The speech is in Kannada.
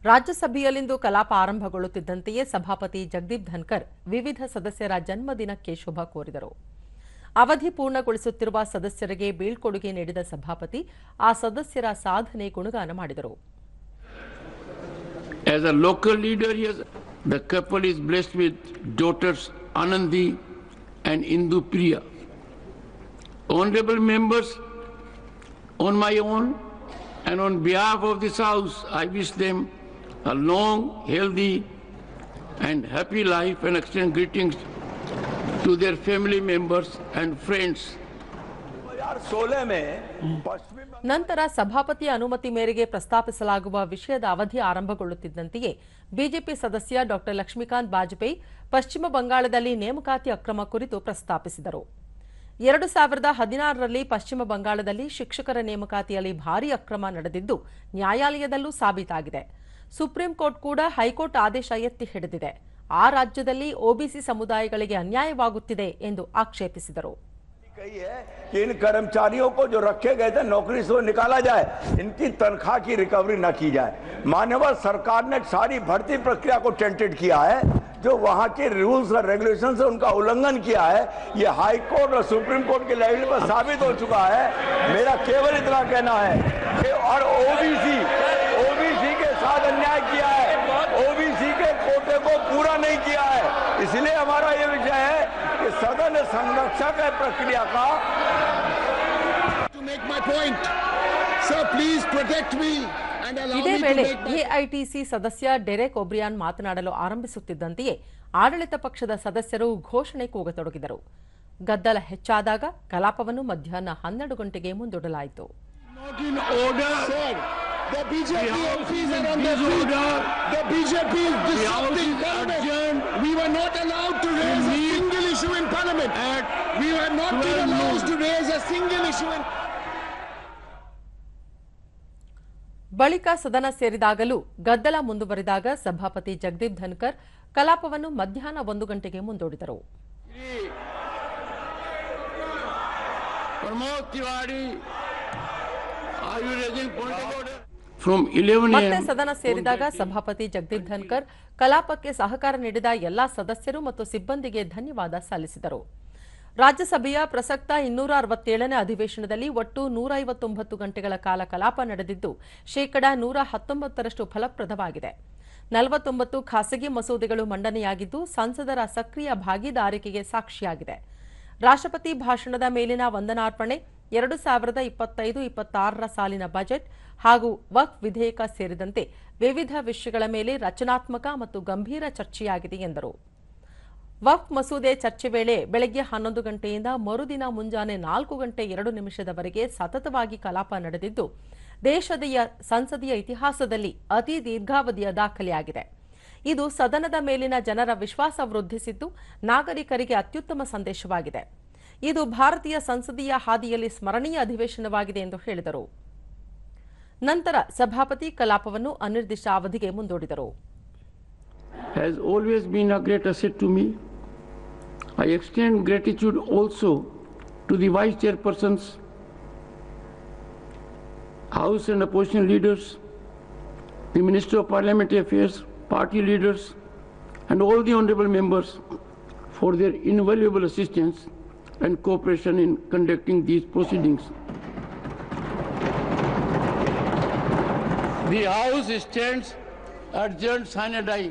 ರಾಜ್ಯಸಭೆಯಲ್ಲಿಂದು ಕಲಾಪ ಆರಂಭಗೊಳ್ಳುತ್ತಿದ್ದಂತೆಯೇ ಸಭಾಪತಿ ಜಗದೀಪ್ ಧನ್ಕರ್ ವಿವಿಧ ಸದಸ್ಯರ ಜನ್ಮದಿನಕ್ಕೆ ಶುಭ ಕೋರಿದರು. ಅವಧಿ ಪೂರ್ಣಗೊಳಿಸುತ್ತಿರುವ ಸದಸ್ಯರಿಗೆ ಬೀಳ್ಕೊಡುಗೆ ನೀಡಿದ ಸಭಾಪತಿ ಆ ಸದಸ್ಯರ ಸಾಧನೆ ಗುಣಗಾನ ಮಾಡಿದರು. As a local leader here, the couple is blessed with daughters Anandi and Indu Priya. Honorable members, on my own and on behalf of this House, I wish them a long, healthy and happy life and extend greetings to their family members and friends. ನಂತರ ಸಭಾಪತಿಯ ಅನುಮತಿ ಮೇರೆಗೆ ಪ್ರಸ್ತಾಪಿಸಲಾಗುವ ವಿಷಯದ ಅವಧಿ ಆರಂಭಗೊಳ್ಳುತ್ತಿದ್ದಂತೆಯೇ ಬಿಜೆಪಿ ಸದಸ್ಯ ಡಾ ಲಕ್ಷ್ಮೀಕಾಂತ್ ಬಾಜಪೇಯಿ ಪಶ್ಚಿಮ ಬಂಗಾಳದಲ್ಲಿ ನೇಮಕಾತಿ ಅಕ್ರಮ ಕುರಿತು ಪ್ರಸ್ತಾಪಿಸಿದರು. 2016ರಲ್ಲಿ ಪಶ್ಚಿಮ ಬಂಗಾಳದಲ್ಲಿ ಶಿಕ್ಷಕರ ನೇಮಕಾತಿಯಲ್ಲಿ ಭಾರೀ ಅಕ್ರಮ ನಡೆದಿದ್ದು ನ್ಯಾಯಾಲಯದಲ್ಲೂ ಸಾಬೀತಾಗಿದೆ. ಸುಪ್ರೀಂ ಕೋರ್ಟ್ ಕೂಡ ಹೈಕೋರ್ಟ್ ಆದೇಶ ಎತ್ತಿ ಹಿಡಿದಿದೆ. ಆ ರಾಜ್ಯದಲ್ಲಿ ಒಬಿಸಿ ಸಮುದಾಯಗಳಿಗೆ ಅನ್ಯಾಯವಾಗುತ್ತಿದೆ ಎಂದು ಆಕ್ಷೇಪಿಸಿದರು. कही है कि इन कर्मचारियों को जो रखे गए थे नौकरी से निकाला जाए, इनकी तनख्वाह की रिकवरी न की जाए. मान्यवर सरकार ने सारी भर्ती प्रक्रिया को टेंटेड किया है. जो वहां के रूल्स और रेगुलेशन से उनका उल्लंघन किया है, ये हाई कोर्ट और सुप्रीम कोर्ट के लेवल पर साबित हो चुका है. मेरा केवल इतना कहना है कि और ओबीसी के साथ अन्याय किया है, ओबीसी के कोटे को पूरा नहीं किया है. इसलिए हमारा ये विषय है कि सदन संरक्षक है प्रक्रिया का. To make my point, sir, please protect me and allow ಇದೇ me to ವೇಳೆ make my ಎಐಟಿಸಿ ಸದಸ್ಯ ಡೆರೆಕ್ ಒಬ್ರಿಯಾನ್ ಮಾತನಾಡಲು ಆರಂಭಿಸುತ್ತಿದ್ದಂತೆಯೇ ಆಡಳಿತ ಪಕ್ಷದ ಸದಸ್ಯರು ಘೋಷಣೆ ಕೂಗತೊಡಗಿದರು. ಗದ್ದಲ ಹೆಚ್ಚಾದಾಗ ಕಲಾಪವನ್ನು ಮಧ್ಯಾಹ್ನ 12 ಗಂಟೆಗೆ ಮುಂದೂಡಲಾಯಿತು. Not in order. Sir, the BJP MPs are on The their feet. order. The BJP is disrupting is Parliament. adjourned. We were not allowed to raise a single issue in Parliament. We were not been allowed to raise a single issue in ಬಳಿಕ ಸದನ ಸೇರಿದಾಗಲೂ ಗದ್ದಲ ಮುಂದುವರಿದಾಗ ಸಭಾಪತಿ ಜಗದೀಪ್ ಧನ್ಕರ್ ಕಲಾಪವನ್ನು ಮಧ್ಯಾಹ್ನ 1 ಗಂಟೆಗೆ ಮುಂದೂಡಿದರು. Pramod Tiwari, are you raising point of order? From 11 ಮತ್ತೆ a.m. ಸದನ ಸೇರಿದಾಗ ಸಭಾಪತಿ ಜಗದೀಪ್ ಧನ್ಕರ್ ಕಲಾಪಕ್ಕೆ ಸಹಕಾರ ನೀಡಿದ ಎಲ್ಲಾ ಸದಸ್ಯರು ಮತ್ತು ಸಿಬ್ಬಂದಿಗೆ ಧನ್ಯವಾದ ಸಲ್ಲಿಸಿದರು. ರಾಜ್ಯಸಭೆಯ ಪ್ರಸಕ್ತ 267ನೇ ಅಧಿವೇಶನದಲ್ಲಿ ಒಟ್ಟು 159 ಗಂಟೆಗಳ ಕಾಲ ಕಲಾಪ ನಡೆದಿದ್ದು ಶೇಕಡಾ 119ರಷ್ಟು ಫಲಪ್ರದವಾಗಿದೆ. 49 ಖಾಸಗಿ ಮಸೂದೆಗಳು ಮಂಡನೆಯಾಗಿದ್ದು ಸಂಸದರ ಸಕ್ರಿಯ ಭಾಗಿದಾರಿಕೆಗೆ ಸಾಕ್ಷಿಯಾಗಿದೆ. ರಾಷ್ಟ್ರಪತಿ ಭಾಷಣದ ಮೇಲಿನ ವಂದನಾರ್ಪಣೆ, 2025-26ರ ಸಾಲಿನ ಬಜೆಟ್ ಹಾಗೂ ವಕ್ಫ್ ವಿಧೇಯಕ ಸೇರಿದಂತೆ ವಿವಿಧ ವಿಷಯಗಳ ಮೇಲೆ ರಚನಾತ್ಮಕ ಮತ್ತು ಗಂಭೀರ ಚರ್ಚೆಯಾಗಿದೆ ಎಂದರು. ವಕ್ಫ್ ಮಸೂದೆ ಚರ್ಚೆ ವೇಳೆ ಬೆಳಗ್ಗೆ 11 ಗಂಟೆಯಿಂದ ಮರುದಿನ ಮುಂಜಾನೆ 4 ಗಂಟೆ 2 ನಿಮಿಷದವರೆಗೆ ಸತತವಾಗಿ ಕಲಾಪ ನಡೆದಿದ್ದು ದೇಶದ ಸಂಸದೀಯ ಇತಿಹಾಸದಲ್ಲಿ ಅತಿ ದೀರ್ಘಾವಧಿಯ ದಾಖಲೆಯಾಗಿದೆ. ಇದು ಸದನದ ಮೇಲಿನ ಜನರ ವಿಶ್ವಾಸ ವೃದ್ಧಿಸಿದ್ದು ನಾಗರಿಕರಿಗೆ ಅತ್ಯುತ್ತಮ ಸಂದೇಶವಾಗಿದೆ. ಇದು ಭಾರತೀಯ ಸಂಸದೀಯ ಹಾದಿಯಲ್ಲಿ ಸ್ಮರಣೀಯ ಅಧಿವೇಶನವಾಗಿದೆ ಎಂದು ಹೇಳಿದರು. ನಂತರ ಸಭಾಪತಿ ಕಲಾಪವನ್ನು ಅನಿರ್ದಿಷ್ಟ ಅವಧಿಗೆ ಮುಂದೂಡಿದರು. has always been a great asset to me. I extend gratitude also to the vice chairpersons, House and opposition leaders, the Minister of Parliamentary Affairs, party leaders, and all the honorable members for their invaluable assistance and cooperation in conducting these proceedings. The House stands adjourned sine die.